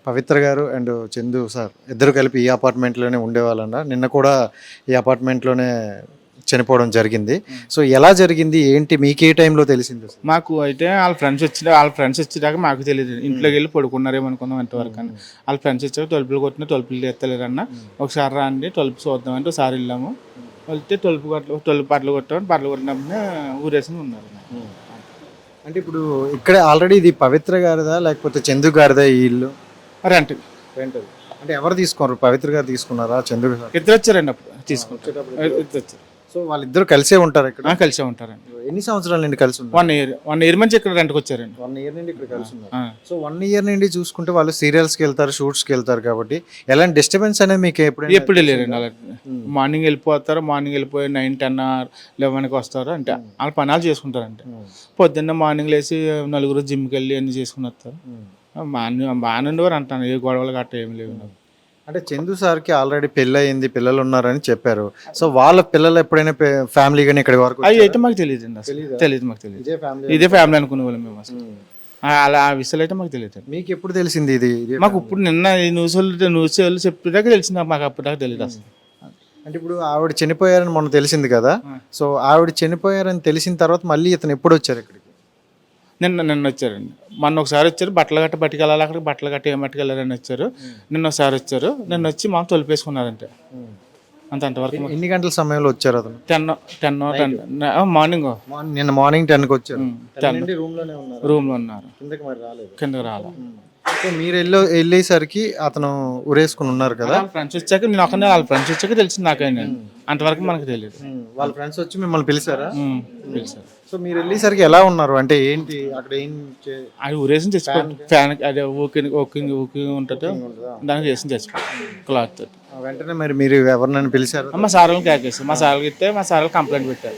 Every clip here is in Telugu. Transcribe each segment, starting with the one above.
పవిత్ర గారు అండ్ చందు సార్ ఇద్దరు కలిపి ఈ అపార్ట్మెంట్లోనే ఉండేవాళ్ళంట. నిన్న కూడా ఈ అపార్ట్మెంట్లోనే చనిపోవడం జరిగింది. సో ఎలా జరిగింది ఏంటి మీకు ఏ టైంలో తెలిసింది అసలు? మాకు అయితే వాళ్ళ ఫ్రెండ్స్ వచ్చేదాకా మాకు తెలియదు. ఇంట్లోకి వెళ్ళి పడుకున్నారేమో అనుకున్నాం ఎంతవరకు అని. వాళ్ళ ఫ్రెండ్స్ వచ్చాక తలుపులు కొట్టిన తలుపులు ఎత్తలేరన్న, ఒకసారి రండి తలుపు చూద్దామంటే ఒకసారి వెళ్ళాము. వెళ్తే తలుపు పట్లు కొట్టామని పట్లు కొట్టినప్పుడే ఊరేసుకుని ఉన్నారు. అంటే ఇప్పుడు ఇక్కడ ఆల్రెడీ ఇది పవిత్ర గారిదా లేకపోతే చందు గారిదా ఈ ఇల్లు? రెంట్ అంటే ఎవరు తీసుకున్నారు? పవిత్ర గారు తీసుకున్నారా చందు గారు? ఇద్దరు వచ్చారండి అప్పుడు తీసుకుంటారు. ఇద్దరు వచ్చారు. సో వాళ్ళిద్దరు కలిసే ఉంటారు ఇక్కడ? కలిసే ఉంటారండి. ఎన్ని సంవత్సరాల నుండి కలిసి ఉన్నారు? 1 year నుంచి ఇక్కడ రెంట్కి వచ్చారండి. 1 year నుండి ఇక్కడ కలిసి ఉన్నారు. సో 1 year నుండి చూసుకుంటే వాళ్ళు సీరియల్స్కి వెళ్తారు, షూట్స్కి వెళ్తారు కాబట్టి ఎలాంటి డిస్టర్బెన్స్ అనేది మీకు ఎప్పుడు లేరండి. అలా మార్నింగ్ వెళ్ళిపోతారు. మార్నింగ్ వెళ్ళిపోయి 9, 10 or 11కి వస్తారు. అంటే వాళ్ళ పనాలు చేసుకుంటారంటే పొద్దున్న మార్నింగ్ లేచి నలుగురు జిమ్కి వెళ్ళి అన్ని చేసుకుని వస్తారు. బాగానే ఉండేవారు అంటాను. ఏ గొడవలు గట్ట ఏమి లేవు. అంటే చందు సార్కి ఆల్రెడీ పెళ్ళి అయింది, పిల్లలు ఉన్నారని చెప్పారు. సో వాళ్ళ పిల్లలు ఎప్పుడైనా ఫ్యామిలీ కానీ ఇక్కడి వరకు అవి అయితే మాకు తెలియదు అండి. అసలు తెలియదు, మాకు తెలియదు. ఇదే ఫ్యామిలీ అనుకునే వాళ్ళం మేము అసలు. అలా ఆ విషయాలు అయితే మాకు తెలియదు. మీకు ఎప్పుడు తెలిసింది ఇది? మాకు ఇప్పుడు నిన్న ఈ న్యూస్ వాళ్ళు చెప్పేదాకా తెలిసింది. మాకు అప్పటిదాకా తెలియదు అసలు. అంటే ఇప్పుడు ఆవిడ చనిపోయారని మొన్న తెలిసింది కదా. సో ఆవిడ చనిపోయారని తెలిసిన తర్వాత మళ్ళీ ఇతను ఎప్పుడు వచ్చారు ఇక్కడికి? నిన్న వచ్చారండి. మొన్న ఒకసారి వచ్చారు. బట్టలు గట్ట పట్టుకెళ్ళాలి, అక్కడికి బట్టలు గట్ట ఏం పట్టుకెళ్ళారని వచ్చారు. నిన్న ఒకసారి వచ్చారు. నిన్న వచ్చి మాకు తొలిపేసుకున్నారంటే అంతవరకు. ఎన్ని గంటల సమయంలో వచ్చారు అతను? 10 మార్నింగ్. నిన్న మార్నింగ్ 10కి వచ్చారు. రూమ్లో ఉన్నారు. కిందకి రాలేదు. సో మీరు వెళ్ళేసరికి అతను ఉరేసుకుని ఉన్నారు కదా. ఫ్రెండ్స్ వచ్చాక నేను ఒకనే వాళ్ళ ఫ్రెండ్స్ వచ్చాక తెలిసింది నాకైనా. అంతవరకు మనకు తెలియదు. వాళ్ళ ఫ్రెండ్స్ వచ్చి మిమ్మల్ని పిలిచారా? పిలిచారు. సో మీరు వెళ్ళేసరికి ఎలా ఉన్నారు? అంటే ఏంటి అక్కడ ఏం అది ఊరేసి చచ్చిపోయారు. ఫ్యాన్ అదే ఊకింగ్ ఉంటుంది, దానికి వేసి చచ్చిపోయారు క్లాత్ తోటి. వెంటనే మరి మీరు ఎవరినైనా పిలిచారు? మా సార్లను కేకేసారు. మా సార్లు ఇస్తే మా సార్లు కంప్లైంట్ పెట్టారు.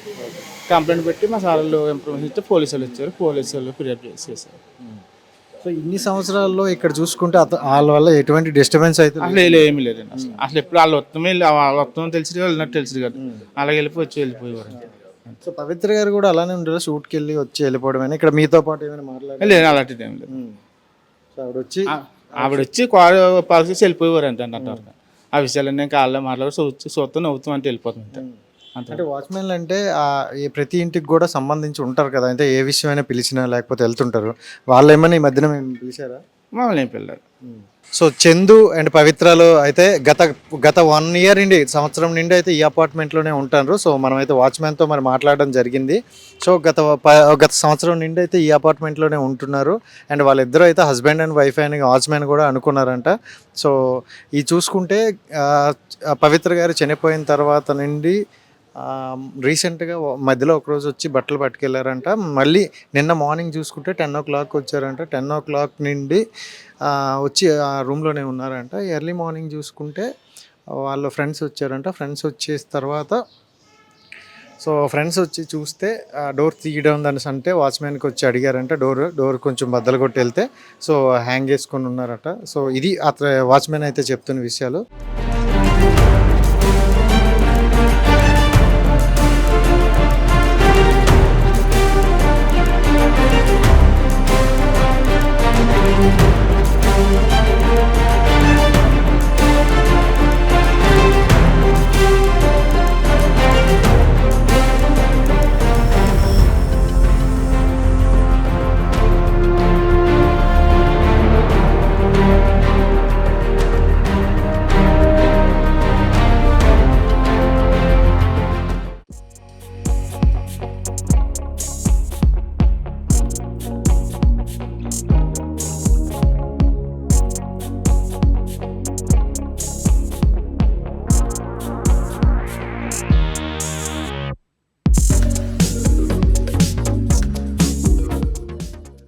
కంప్లైంట్ పెట్టి మా సార్లు ఇన్ఫర్మేషన్ ఇస్తే పోలీసు వాళ్ళు వచ్చారు. పోలీసు వాళ్ళు ఫిర్యాదు చేశారు. సో ఇన్ని సంవత్సరాల్లో ఇక్కడ చూసుకుంటే వాళ్ళ వల్ల ఎటువంటి డిస్టర్బెన్స్ అయితే అసలు ఏమీ లేదండి. అసలు ఎప్పుడు వాళ్ళ వస్తామని తెలిసి వెళ్ళినట్టు తెలిసి కదా. అలాగే వెళ్ళిపోయేవారు. సో పవిత్ర గారు కూడా అలానే ఉండేది, షూట్కి వెళ్ళి వచ్చి వెళ్ళిపోవడం. ఇక్కడ మీతో పాటు ఏమైనా మాట్లాడారు? లేదు, అలాంటిది ఏం లేదు. సో ఆవిడ వచ్చి పాలసీ వెళ్ళిపోయేవారు అంతే అంతవరకు. ఆ విషయాలన్నీ కాళ్ళలో మాట్లాడి చూస్తూ నవ్వుతాం అంటే వెళ్ళిపోతుంది. అంటే వాచ్మెన్లు అంటే ప్రతి ఇంటికి కూడా సంబంధించి ఉంటారు కదా. అంటే ఏ విషయమైనా పిలిచినా లేకపోతే వెళ్తుంటారు. వాళ్ళు ఏమైనా ఈ మధ్యన పిలిచారా? మమ్మల్ని ఏం పిల్లలు. సో చందు అండ్ పవిత్రలో అయితే గత 1 year నుండి, సంవత్సరం నుండి అయితే ఈ అపార్ట్మెంట్లోనే ఉంటారు. సో మనమైతే వాచ్మెన్తో మరి మాట్లాడడం జరిగింది. సో గత సంవత్సరం నుండి అయితే ఈ అపార్ట్మెంట్లోనే ఉంటున్నారు. అండ్ వాళ్ళిద్దరూ అయితే హస్బెండ్ అండ్ వైఫ్ అని వాచ్మెన్ కూడా అనుకున్నారంట. సో ఈ చూసుకుంటే పవిత్ర గారు చనిపోయిన తర్వాత నుండి రీసెంట్గా మధ్యలో ఒకరోజు వచ్చి బట్టలు పట్టుకెళ్ళారంట. మళ్ళీ నిన్న మార్నింగ్ చూసుకుంటే 10 o'clock వచ్చారంట. 10 o'clock నుండి వచ్చి ఆ రూమ్లోనే ఉన్నారంట. ఎర్లీ మార్నింగ్ చూసుకుంటే వాళ్ళ ఫ్రెండ్స్ వచ్చారంట. ఫ్రెండ్స్ వచ్చేసిన తర్వాత ఫ్రెండ్స్ వచ్చి చూస్తే డోర్ తీయడం దాని అంటే వాచ్మెన్కి వచ్చి అడిగారంట. డోర్ కొంచెం బద్దలు కొట్టి వెళ్తే సో హ్యాంగ్ చేసుకొని ఉన్నారట. సో ఇది అతను వాచ్మెన్ అయితే చెప్తున్న విషయాలు.